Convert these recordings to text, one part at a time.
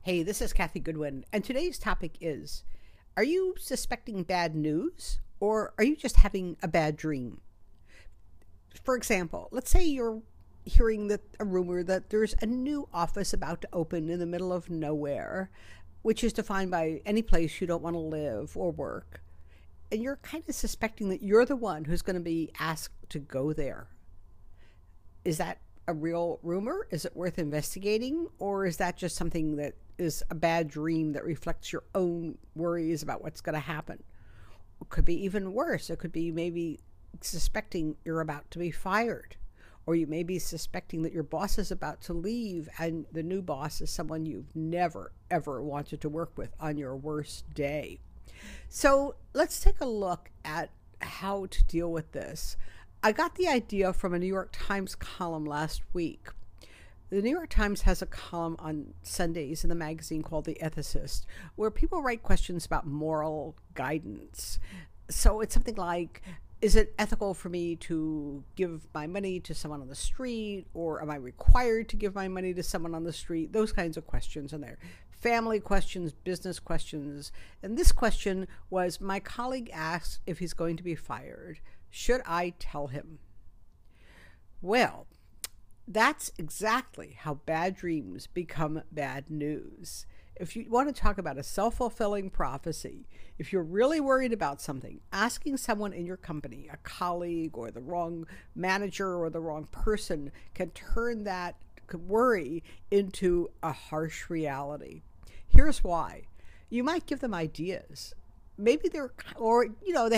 Hey, this is Kathy Goodwin, and today's topic is, are you suspecting bad news or are you just having a bad dream? For example, let's say you're hearing a rumor that there's a new office about to open in the middle of nowhere, which is defined by any place you don't want to live or work, and you're kind of suspecting that you're the one who's going to be asked to go there. Is that a real rumor? Is it worth investigating? Or is that just something that is a bad dream that reflects your own worries about what's going to happen? It could be even worse. It could be maybe suspecting you're about to be fired. Or you may be suspecting that your boss is about to leave and the new boss is someone you've never, ever wanted to work with on your worst day. So let's take a look at how to deal with this. I got the idea from a New York Times column last week. The New York Times has a column on Sundays in the magazine called The Ethicalist, where people write questions about moral guidance. So it's something like, is it ethical for me to give my money to someone on the street, or am I required to give my money to someone on the street? Those kinds of questions in there. Family questions, business questions. And this question was, my colleague asked if he's going to be fired. Should I tell him? Well, that's exactly how bad dreams become bad news. If you want to talk about a self-fulfilling prophecy, if you're really worried about something, asking someone in your company, a colleague or the wrong manager or the wrong person, can turn that worry into a harsh reality. Here's why. You might give them ideas. Maybe they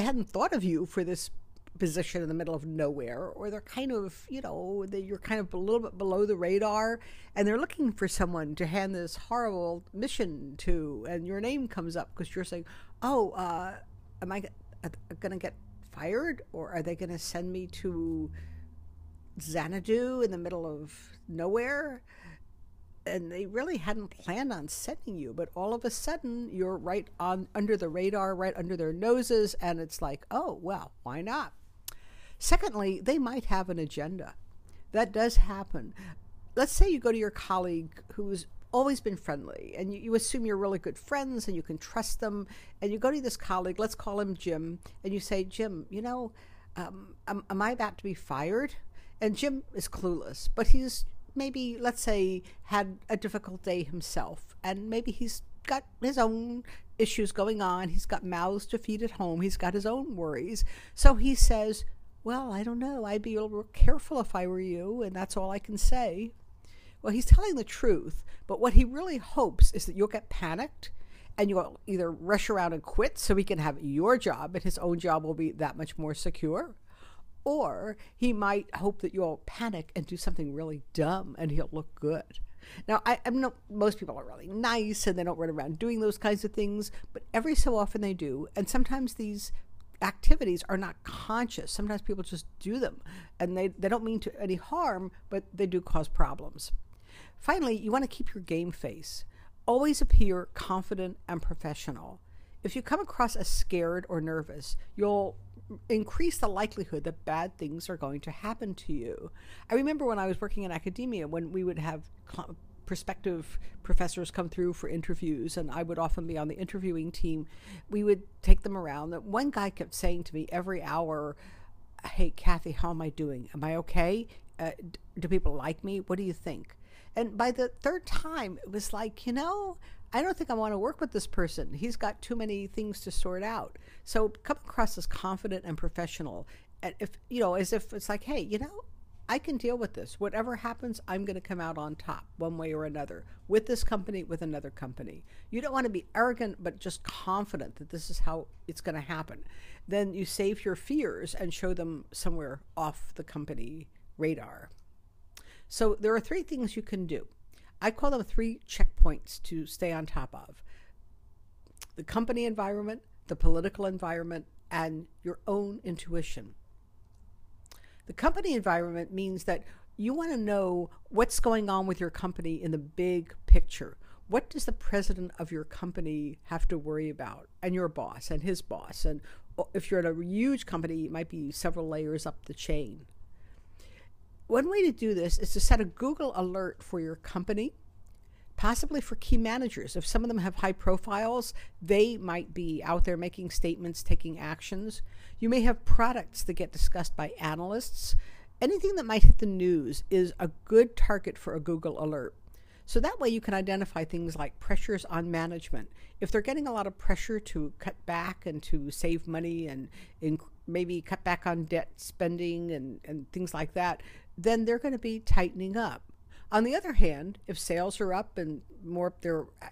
hadn't thought of you for this position in the middle of nowhere, or they're kind of, you're kind of a little bit below the radar and they're looking for someone to hand this horrible mission to, and your name comes up because you're saying, am I going to get fired, or are they going to send me to Xanadu in the middle of nowhere? And they really hadn't planned on sending you, but all of a sudden you're right on under the radar, right under their noses, and it's like, oh, well, why not? Secondly, they might have an agenda. That does happen. Let's say you go to your colleague who's always been friendly, and you assume you're really good friends and you can trust them, and you go to this colleague, let's call him Jim, and you say, Jim, am I about to be fired? And Jim is clueless, but he's maybe, let's say, had a difficult day himself, and maybe he's got his own issues going on. He's got mouths to feed at home. He's got his own worries. So he says, well, I don't know. I'd be a little careful if I were you, and that's all I can say. Well, he's telling the truth, but what he really hopes is that you'll get panicked and you'll either rush around and quit so he can have your job and his own job will be that much more secure. Or he might hope that you'll panic and do something really dumb and he'll look good. Now, I know most people are really nice and they don't run around doing those kinds of things, but every so often they do. And sometimes these activities are not conscious. Sometimes people just do them and they don't mean to any harm, but they do cause problems. Finally, you want to keep your game face. Always appear confident and professional. If you come across as scared or nervous, you'll increase the likelihood that bad things are going to happen to you. I remember when I was working in academia, when we would have prospective professors come through for interviews, and I would often be on the interviewing team, we would take them around. One guy kept saying to me every hour, hey, Kathy, how am I doing? Am I okay? Do people like me? What do you think? And by the third time, it was like, I don't think I want to work with this person. He's got too many things to sort out. So come across as confident and professional. And as if it's like, hey, I can deal with this. Whatever happens, I'm going to come out on top one way or another, with this company, with another company. You don't want to be arrogant, but just confident that this is how it's going to happen. Then you save your fears and show them somewhere off the company radar. So there are 3 things you can do. I call them 3 checkpoints to stay on top of: the company environment, the political environment, and your own intuition. The company environment means that you want to know what's going on with your company in the big picture. What does the president of your company have to worry about, and your boss and his boss? And if you're at a huge company, it might be several layers up the chain. One way to do this is to set a Google alert for your company, possibly for key managers. If some of them have high profiles, they might be out there making statements, taking actions. You may have products that get discussed by analysts. Anything that might hit the news is a good target for a Google alert. So that way you can identify things like pressures on management. If they're getting a lot of pressure to cut back and to save money and maybe cut back on debt spending and things like that, then they're going to be tightening up. On the other hand, if sales are up and more,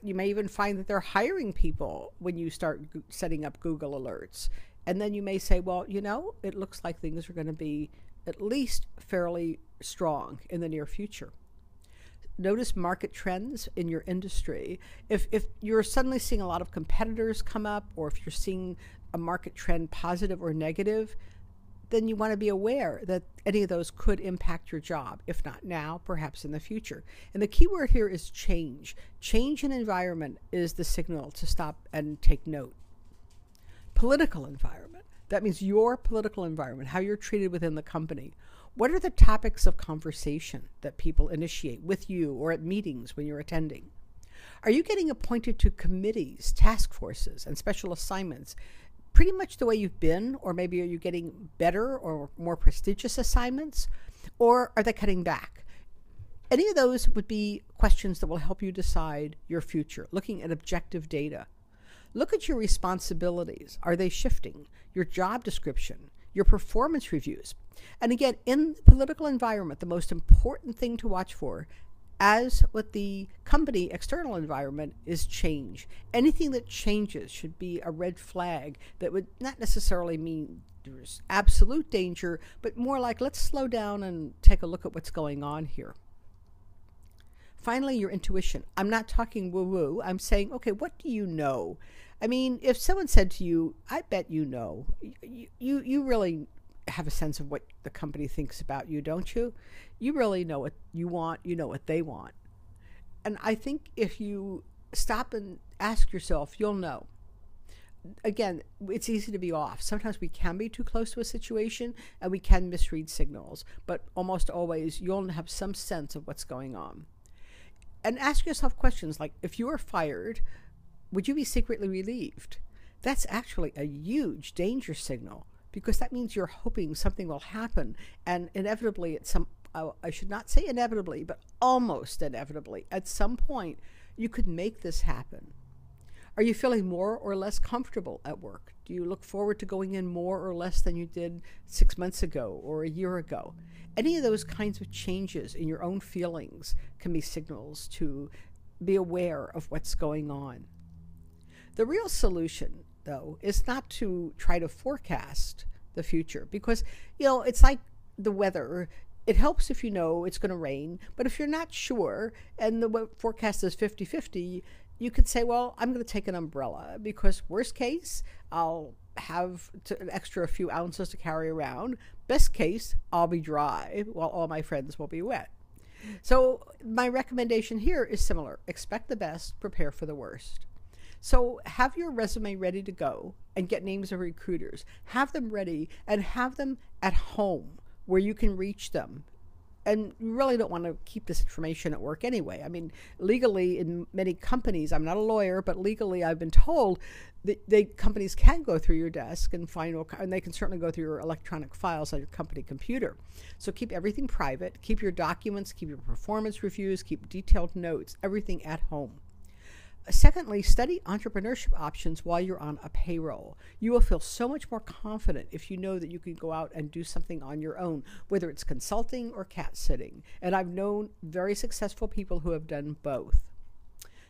you may even find that they're hiring people when you start setting up Google alerts. And then you may say, well, it looks like things are going to be at least fairly strong in the near future. Notice market trends in your industry. If you're suddenly seeing a lot of competitors come up, or if you're seeing a market trend positive or negative, then you want to be aware that any of those could impact your job. If not now, perhaps in the future. And the key word here is change. Change in environment is the signal to stop and take note. Political environment. That means your political environment, how you're treated within the company. What are the topics of conversation that people initiate with you or at meetings when you're attending? Are you getting appointed to committees, task forces, and special assignments pretty much the way you've been? Or maybe are you getting better or more prestigious assignments? Or are they cutting back? Any of those would be questions that will help you decide your future, looking at objective data. Look at your responsibilities. Are they shifting? Your job description, your performance reviews. And again, in the political environment, the most important thing to watch for, as with the company external environment, is change. Anything that changes should be a red flag that would not necessarily mean there's absolute danger, but more like, let's slow down and take a look at what's going on here. Finally, your intuition. I'm not talking woo-woo. I'm saying, okay, what do you know? I mean, if someone said to you, I bet you know, you really have a sense of what the company thinks about you, don't you? You really know what you want. You know what they want. And I think if you stop and ask yourself, you'll know. Again, it's easy to be off. Sometimes we can be too close to a situation and we can misread signals, but almost always you'll have some sense of what's going on. And ask yourself questions like, if you were fired, would you be secretly relieved? That's actually a huge danger signal, because that means you're hoping something will happen. And inevitably, I should not say inevitably, but almost inevitably, at some point, you could make this happen. Are you feeling more or less comfortable at work? Do you look forward to going in more or less than you did 6 months ago or a year ago? Any of those kinds of changes in your own feelings can be signals to be aware of what's going on. The real solution, though, is not to try to forecast the future, because, it's like the weather. It helps if you know it's going to rain, but if you're not sure and the forecast is 50-50, you could say, well, I'm going to take an umbrella, because worst case, I'll have an extra few ounces to carry around. Best case, I'll be dry while all my friends will be wet. So my recommendation here is similar. Expect the best, prepare for the worst. So have your resume ready to go and get names of recruiters. Have them ready and have them at home where you can reach them. And you really don't want to keep this information at work anyway. I mean, legally in many companies, I'm not a lawyer, but legally I've been told that companies can go through your desk and and they can certainly go through your electronic files on your company computer. So keep everything private, keep your documents, keep your performance reviews, keep detailed notes, everything at home. Secondly, study entrepreneurship options while you're on a payroll. You will feel so much more confident if you know that you can go out and do something on your own, whether it's consulting or cat sitting. And I've known very successful people who have done both.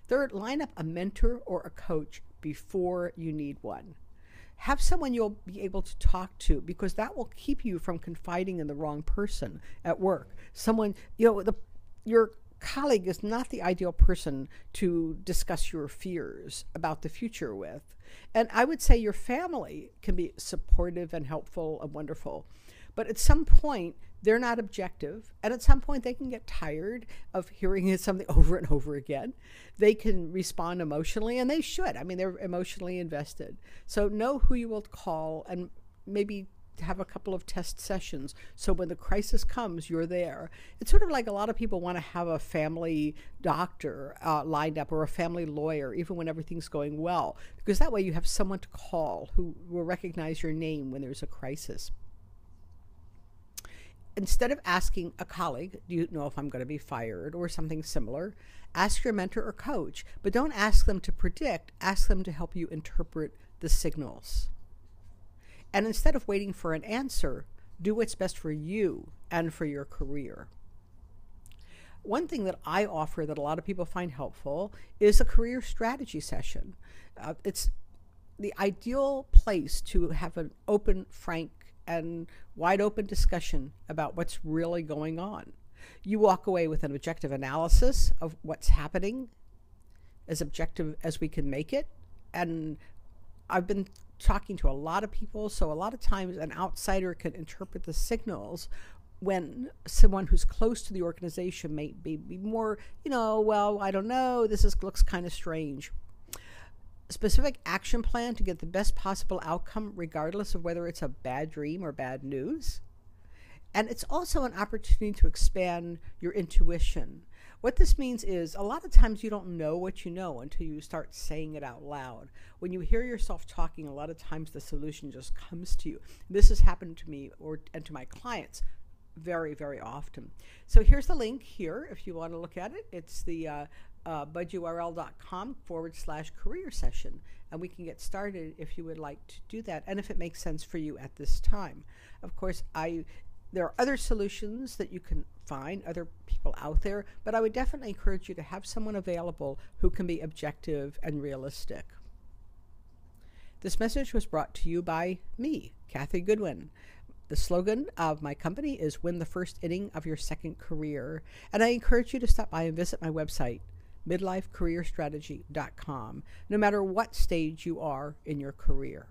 Third, line up a mentor or a coach before you need one. Have someone you'll be able to talk to, because that will keep you from confiding in the wrong person at work. Someone, your colleague is not the ideal person to discuss your fears about the future with. And I would say your family can be supportive and helpful and wonderful. But at some point, they're not objective. And at some point, they can get tired of hearing something over and over again. They can respond emotionally, and they should. I mean, they're emotionally invested. So know who you will call and maybe have a couple of test sessions so when the crisis comes, you're there. It's sort of like a lot of people want to have a family doctor lined up or a family lawyer, even when everything's going well, because that way you have someone to call who will recognize your name when there's a crisis. Instead of asking a colleague, do you know if I'm going to be fired or something similar, ask your mentor or coach, but don't ask them to predict, ask them to help you interpret the signals. And instead of waiting for an answer, do what's best for you and for your career. One thing that I offer that a lot of people find helpful is a career strategy session. It's the ideal place to have an open, frank, and wide open discussion about what's really going on. You walk away with an objective analysis of what's happening, as objective as we can make it. And I've been talking to a lot of people, so a lot of times an outsider can interpret the signals when someone who's close to the organization may be more, well, I don't know, looks kind of strange. A specific action plan to get the best possible outcome, regardless of whether it's a bad dream or bad news. And it's also an opportunity to expand your intuition. What this means is a lot of times you don't know what you know until you start saying it out loud. When you hear yourself talking, a lot of times the solution just comes to you. This has happened to me and to my clients very, very often. So here's the link here if you want to look at it. It's the budurl.com/career session, and we can get started if you would like to do that and if it makes sense for you at this time. Of course, there are other solutions that you can find, other people out there, but I would definitely encourage you to have someone available who can be objective and realistic. This message was brought to you by me, Kathy Goodwin. The slogan of my company is "Win the first inning of your second career," and I encourage you to stop by and visit my website, midlifecareerstrategy.com, no matter what stage you are in your career.